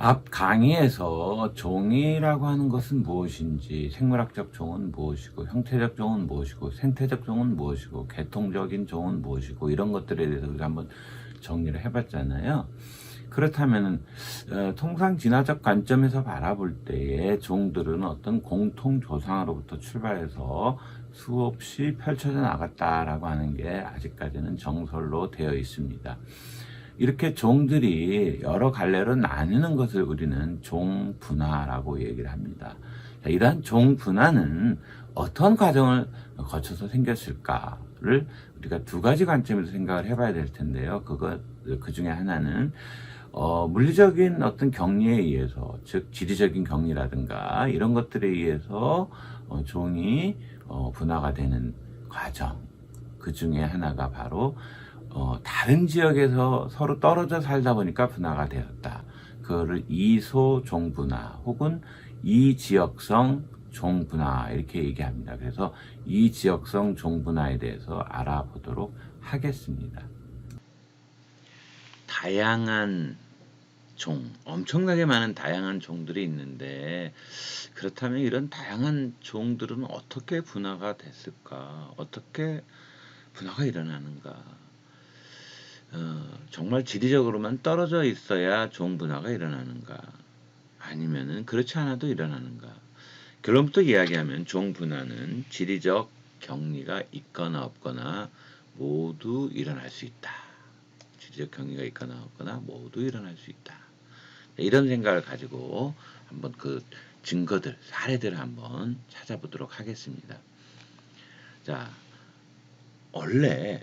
앞 강의에서 종이라고 하는 것은 무엇인지, 생물학적 종은 무엇이고, 형태적 종은 무엇이고, 생태적 종은 무엇이고, 계통적인 종은 무엇이고, 이런 것들에 대해서 우리가 한번 정리를 해봤잖아요. 그렇다면 통상 진화적 관점에서 바라볼 때에 종들은 어떤 공통 조상으로부터 출발해서 수없이 펼쳐져 나갔다라고 하는 게 아직까지는 정설로 되어 있습니다. 이렇게 종들이 여러 갈래로 나뉘는 것을 우리는 종분화라고 얘기를 합니다. 이러한 종분화는 어떤 과정을 거쳐서 생겼을까를 우리가 두 가지 관점에서 생각을 해봐야 될 텐데요. 그 중에 하나는 물리적인 어떤 경리에 의해서, 즉 지리적인 경리라든가 이런 것들에 의해서 종이 분화가 되는 과정. 그 중에 하나가 바로 다른 지역에서 서로 떨어져 살다 보니까 분화가 되었다. 그거를 이소 종분화 혹은 이지역성 종분화 이렇게 얘기합니다. 그래서 이지역성 종분화에 대해서 알아보도록 하겠습니다. 다양한 종, 엄청나게 많은 다양한 종들이 있는데, 그렇다면 이런 다양한 종들은 어떻게 분화가 됐을까? 어떻게 분화가 일어나는가? 정말 지리적으로만 떨어져 있어야 종 분화가 일어나는가? 아니면은 그렇지 않아도 일어나는가? 결론부터 이야기하면 종 분화는 지리적 경리가 있거나 없거나 모두 일어날 수 있다. 지리적 경리가 있거나 없거나 모두 일어날 수 있다. 이런 생각을 가지고 한번 그 증거들, 사례들을 한번 찾아보도록 하겠습니다. 자, 원래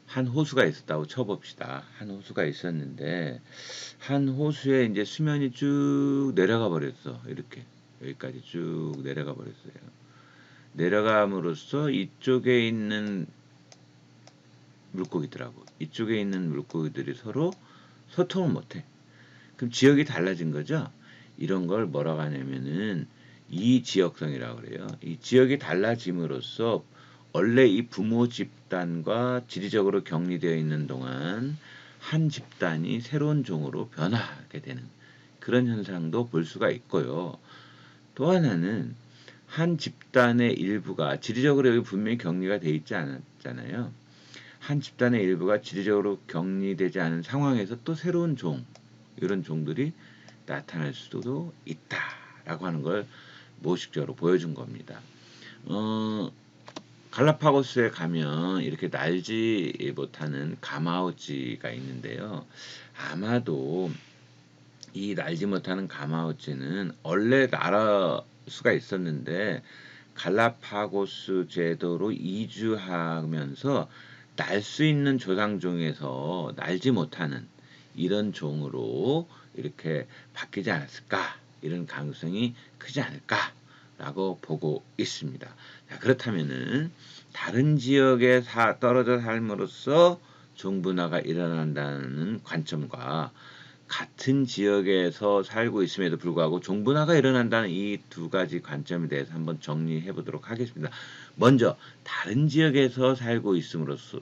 한 호수가 있었다고 쳐봅시다. 한 호수가 있었는데 한 호수에 이제 수면이 쭉 내려가 버렸어. 이렇게 여기까지 쭉 내려가 버렸어요. 내려감으로써 이쪽에 있는 물고기들하고 이쪽에 있는 물고기들이 서로 소통을 못해. 그럼 지역이 달라진 거죠. 이런 걸 뭐라고 하냐면은 이 지역성이라고 그래요. 이 지역이 달라짐으로써 원래 이 부모 집단과 지리적으로 격리되어 있는 동안 한 집단이 새로운 종으로 변화하게 되는 그런 현상도 볼 수가 있고요. 또 하나는 한 집단의 일부가 지리적으로 여기 분명히 격리가 되어 있지 않았잖아요. 한 집단의 일부가 지리적으로 격리되지 않은 상황에서 또 새로운 종, 이런 종들이 나타날 수도 있다라고 하는 걸 모식적으로 보여준 겁니다. 갈라파고스에 가면 이렇게 날지 못하는 가마우치가 있는데요. 아마도 이 날지 못하는 가마우치는 원래 날아 수가 있었는데 갈라파고스 제도로 이주하면서 날 수 있는 조상종에서 날지 못하는 이런 종으로 이렇게 바뀌지 않았을까? 이런 가능성이 크지 않을까라고 보고 있습니다. 자, 그렇다면은 다른 지역에 떨어져 삶으로써 종분화가 일어난다는 관점과 같은 지역에서 살고 있음에도 불구하고 종분화가 일어난다는 이 두 가지 관점에 대해서 한번 정리해 보도록 하겠습니다. 먼저 다른 지역에서 살고 있음으로써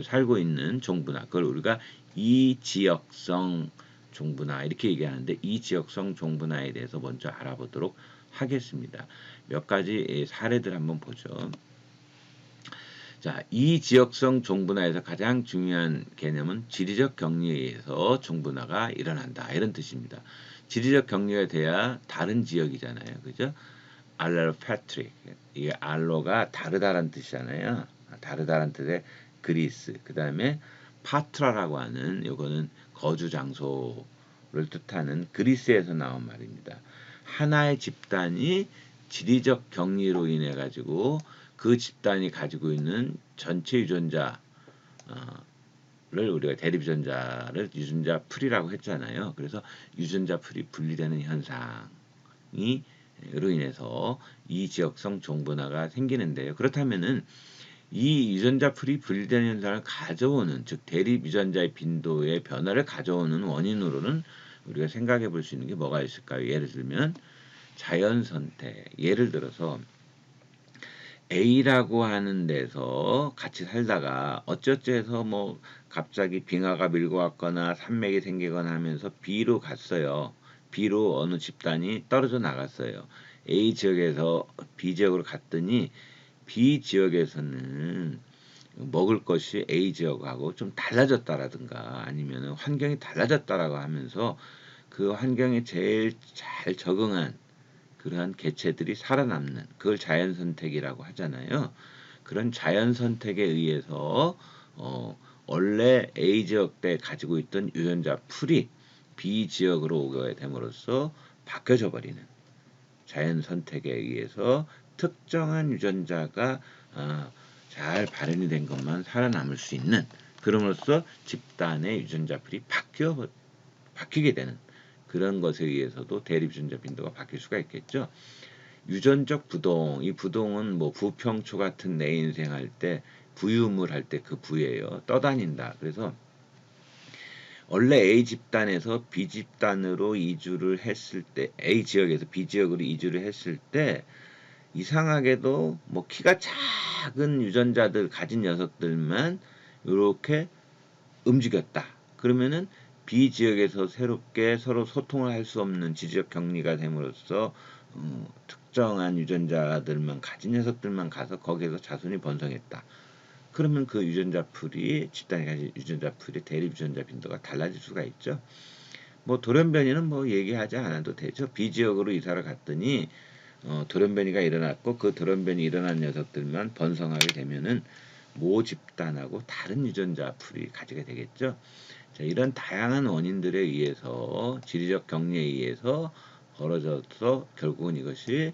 살고 있는 종분화, 그걸 우리가 이지역성 종분화 이렇게 얘기하는데, 이지역성 종분화에 대해서 먼저 알아보도록 하겠습니다. 몇 가지 사례들 한번 보죠. 자, 이 지역성 종분화에서 가장 중요한 개념은 지리적 격리에 의해서 종분화가 일어난다. 이런 뜻입니다. 지리적 격리가 돼야 다른 지역이잖아요. 그죠? 알로패트릭. 이게 알로가 다르다라는 뜻이잖아요. 다르다라는 뜻의 그리스. 그 다음에 파트라라고 하는 요거는 거주 장소를 뜻하는 그리스에서 나온 말입니다. 하나의 집단이 지리적 격리로 인해 가지고 그 집단이 가지고 있는 전체 유전자를 우리가 대립유전자를 유전자 풀이라고 했잖아요. 그래서 유전자 풀이 분리되는 현상이 으로 인해서 이 지역성 종분화가 생기는데요. 그렇다면은 이 유전자 풀이 분리되는 현상을 가져오는, 즉 대립 유전자의 빈도의 변화를 가져오는 원인으로는 우리가 생각해 볼 수 있는 게 뭐가 있을까요? 예를 들면 자연 선택. 예를 들어서 A라고 하는 데서 같이 살다가 어쩌저해서 뭐 갑자기 빙하가 밀고 왔거나 산맥이 생기거나 하면서 B로 갔어요. B로 어느 집단이 떨어져 나갔어요. A 지역에서 B 지역으로 갔더니 B 지역에서는 먹을 것이 A 지역하고 좀 달라졌다라든가 아니면 환경이 달라졌다라고 하면서 그 환경에 제일 잘 적응한 그러한 개체들이 살아남는 그걸 자연 선택이라고 하잖아요. 그런 자연 선택에 의해서 원래 A 지역 때 가지고 있던 유전자 풀이 B 지역으로 오게 됨으로써 바뀌어져 버리는 자연 선택에 의해서 특정한 유전자가 잘 발현이 된 것만 살아남을 수 있는 그럼으로써 집단의 유전자 풀이 바뀌게 되는 그런 것에 의해서도 대립 유전자 빈도가 바뀔 수가 있겠죠. 유전적 부동, 이 부동은 뭐 부평초 같은 내 인생 할 때 부유물 할 때 그 부예요. 떠다닌다. 그래서 원래 A 집단에서 B 집단으로 이주를 했을 때 A 지역에서 B 지역으로 이주를 했을 때 이상하게도 뭐 키가 작은 유전자들 가진 녀석들만 이렇게 움직였다. 그러면은 B 지역에서 새롭게 서로 소통을 할 수 없는 지지적 격리가 됨으로써 특정한 유전자들만 가진 녀석들만 가서 거기에서 자손이 번성했다. 그러면 그 유전자 풀이 집단이 가진 유전자 풀이 대립 유전자 빈도가 달라질 수가 있죠. 뭐 돌연변이는 뭐 얘기하지 않아도 되죠. B 지역으로 이사를 갔더니 돌연변이가 일어났고 그 돌연변이 일어난 녀석들만 번성하게 되면은 모 집단하고 다른 유전자 풀이 가지게 되겠죠. 자, 이런 다양한 원인들에 의해서 지리적 격리에 의해서 벌어져서 결국은 이것이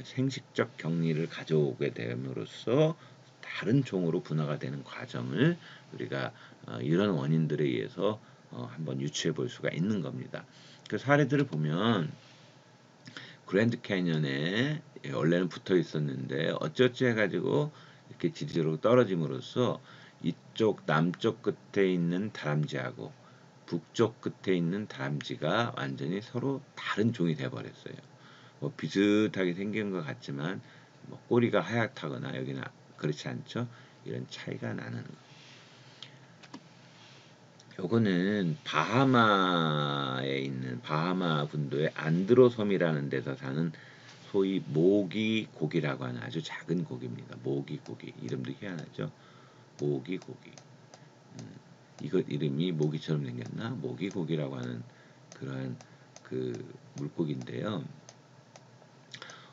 생식적 격리를 가져오게 됨으로써 다른 종으로 분화가 되는 과정을 우리가 이런 원인들에 의해서 한번 유추해 볼 수가 있는 겁니다. 그 사례들을 보면 그랜드 캐니언에 원래는 붙어 있었는데 어쩌지 해가지고 이렇게 지리적으로 떨어짐으로써 이쪽 남쪽 끝에 있는 다람쥐하고 북쪽 끝에 있는 다람쥐가 완전히 서로 다른 종이 돼버렸어요. 뭐 비슷하게 생긴 것 같지만 뭐 꼬리가 하얗다거나 여기는 그렇지 않죠. 이런 차이가 나는 거. 요거는 바하마에 있는 바하마 분도의 안드로섬이라는 데서 사는 소위 모기고기라고 하는 아주 작은 고기입니다. 모기고기 이름도 희한하죠. 모기고기. 이것 이름이 모기처럼 생겼나? 모기고기라고 하는 그러한 그 물고기인데요.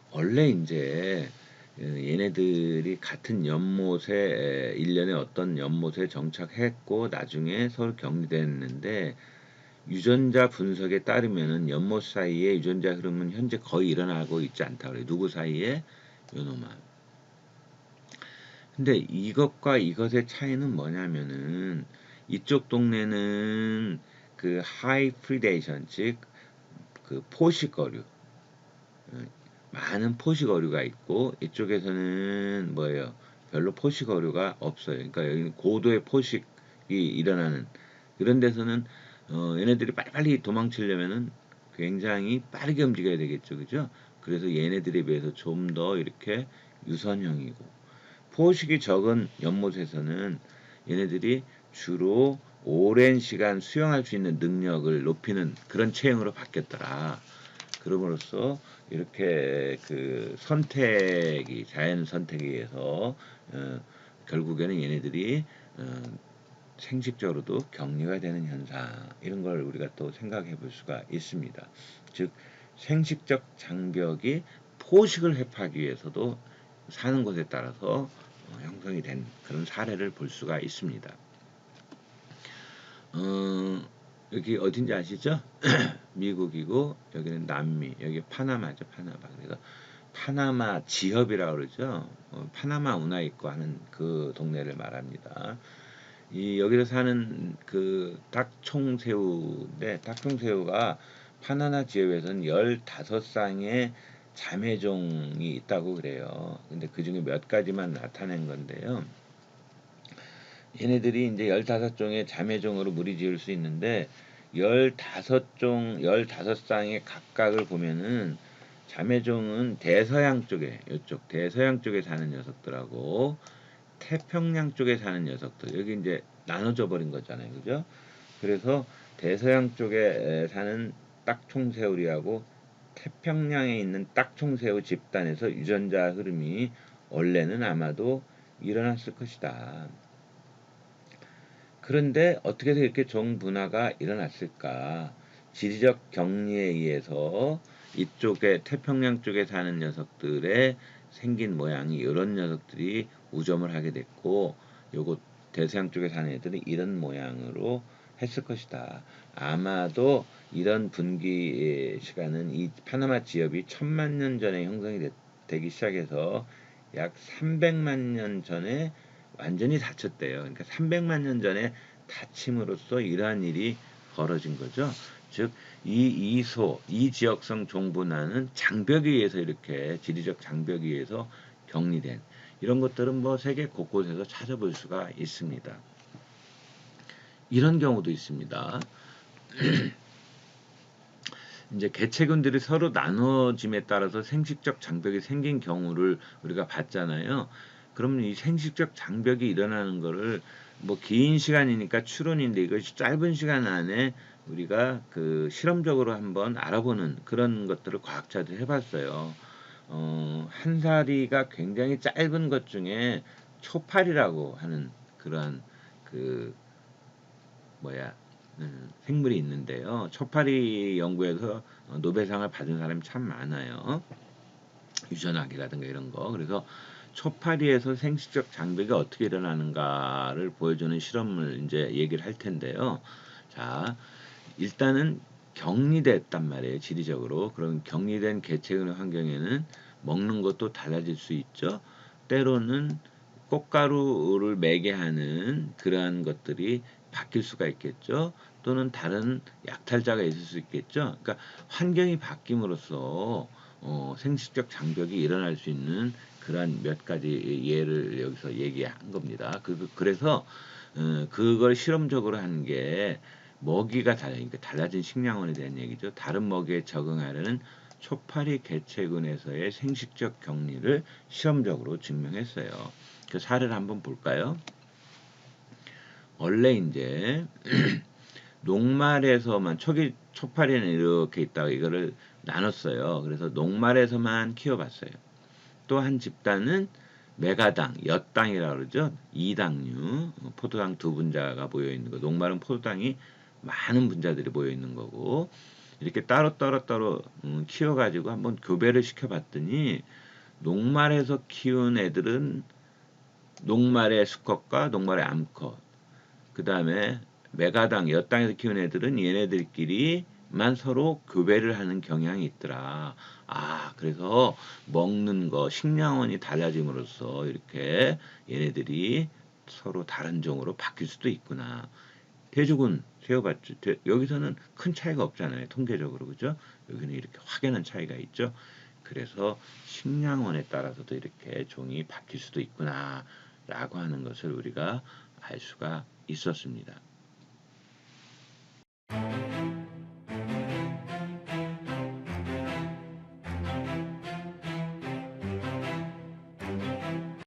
원래 이제 얘네들이 같은 연못에 1년에 어떤 연못에 정착했고 나중에 서로 격리됐는데 유전자 분석에 따르면은 연못 사이에 유전자 흐름은 현재 거의 일어나고 있지 않다 그래요. 누구 사이에? 요놈아. 근데 이것과 이것의 차이는 뭐냐면은 이쪽 동네는 그 하이 프리데이션 즉 그 포식어류 많은 포식어류가 있고 이쪽에서는 뭐예요? 별로 포식어류가 없어요. 그러니까 여기는 고도의 포식이 일어나는 그런 데서는 얘네들이 빨리빨리 도망치려면은 굉장히 빠르게 움직여야 되겠죠, 그죠? 그래서 얘네들에 비해서 좀 더 이렇게 유선형이고 포식이 적은 연못에서는 얘네들이 주로 오랜 시간 수영할 수 있는 능력을 높이는 그런 체형으로 바뀌었더라. 그럼으로써 이렇게 그 선택이 자연 선택에 의해서 결국에는 얘네들이 생식적으로도 격리가 되는 현상 이런 걸 우리가 또 생각해 볼 수가 있습니다. 즉 생식적 장벽이 포식을 회피하기 위해서도 사는 곳에 따라서 형성이 된 그런 사례를 볼 수가 있습니다. 여기 어딘지 아시죠? 미국이고 여기는 남미, 여기 파나마죠, 파나마. 그래서 파나마 지협이라고 그러죠. 파나마 운하있고 하는 그 동네를 말합니다. 이 여기서 사는 그 닭총새우인데 닭총새우가 파나마 지역에서는 15쌍의 자매종이 있다고 그래요. 근데 그 중에 몇 가지만 나타낸 건데요. 얘네들이 이제 15종의 자매종으로 무리지을 수 있는데 15종, 15쌍의 각각을 보면은 자매종은 대서양 쪽에, 이쪽 대서양 쪽에 사는 녀석들하고 태평양 쪽에 사는 녀석들, 여기 이제 나눠져 버린 거잖아요, 그죠? 그래서 대서양 쪽에 사는 딱총새우리하고 태평양에 있는 딱총새우 집단에서 유전자 흐름이 원래는 아마도 일어났을 것이다. 그런데 어떻게 해서 이렇게 종 분화가 일어났을까? 지리적 격리에 의해서 이쪽에 태평양 쪽에 사는 녀석들의 생긴 모양이 이런 녀석들이 우점을 하게 됐고, 요거 대서양 쪽에 사는 애들은 이런 모양으로 했을 것이다. 아마도 이런 분기 시간은 이 파나마 지엽이 1000만 년 전에 형성이 되기 시작해서 약 300만 년 전에 완전히 닫혔대요. 그러니까 300만 년 전에 닫힘으로써 이러한 일이 벌어진 거죠. 즉, 이 지역성 종분화는 장벽에 의해서 이렇게 지리적 장벽에 의해서 격리된 이런 것들은 뭐 세계 곳곳에서 찾아볼 수가 있습니다. 이런 경우도 있습니다. 이제 개체군들이 서로 나눠짐에 따라서 생식적 장벽이 생긴 경우를 우리가 봤잖아요. 그러면 이 생식적 장벽이 일어나는 거를 뭐 긴 시간이니까 추론인데 이것이 짧은 시간 안에 우리가 그 실험적으로 한번 알아보는 그런 것들을 과학자들이 해봤어요. 한 사리가 굉장히 짧은 것 중에 초파리라고 하는 그러한 그 뭐야 생물이 있는데요. 초파리 연구에서 노벨상을 받은 사람이 참 많아요. 유전학이라든가 이런 거. 그래서 초파리에서 생식적 장벽이 어떻게 일어나는가를 보여주는 실험을 이제 얘기를 할 텐데요. 자, 일단은 격리됐단 말이에요. 지리적으로. 그럼 격리된 개체군의 환경에는 먹는 것도 달라질 수 있죠. 때로는 꽃가루를 매게 하는 그러한 것들이 바뀔 수가 있겠죠. 또는 다른 약탈자가 있을 수 있겠죠. 그러니까 환경이 바뀜으로써 생식적 장벽이 일어날 수 있는 그러한 몇 가지 예를 여기서 얘기한 겁니다. 그래서 그걸 실험적으로 한 게 먹이가 그러니까 달라진 식량원에 대한 얘기죠. 다른 먹이에 적응하려는 초파리 개체군에서의 생식적 격리를 실험적으로 증명했어요. 그 사례를 한번 볼까요? 원래 이제 녹말에서만 초파리는 이렇게 있다가 이거를 나눴어요. 그래서 녹말에서만 키워봤어요. 또 한 집단은 메가당, 엿당이라고 그러죠. 이당류, 포도당 두 분자가 모여 있는 거. 녹말은 포도당이 많은 분자들이 모여 있는 거고 이렇게 따로 키워가지고 한번 교배를 시켜봤더니 녹말에서 키운 애들은 녹말의 수컷과 녹말의 암컷, 그 다음에 메가당, 엿당에서 키운 애들은 얘네들끼리만 서로 교배를 하는 경향이 있더라. 그래서 먹는 거, 식량원이 달라짐으로써 이렇게 얘네들이 서로 다른 종으로 바뀔 수도 있구나. 대죽은 세어봤죠. 여기서는 큰 차이가 없잖아요. 통계적으로. 그죠? 여기는 이렇게 확연한 차이가 있죠. 그래서 식량원에 따라서도 이렇게 종이 바뀔 수도 있구나. 라고 하는 것을 우리가 알 수가 있었습니다.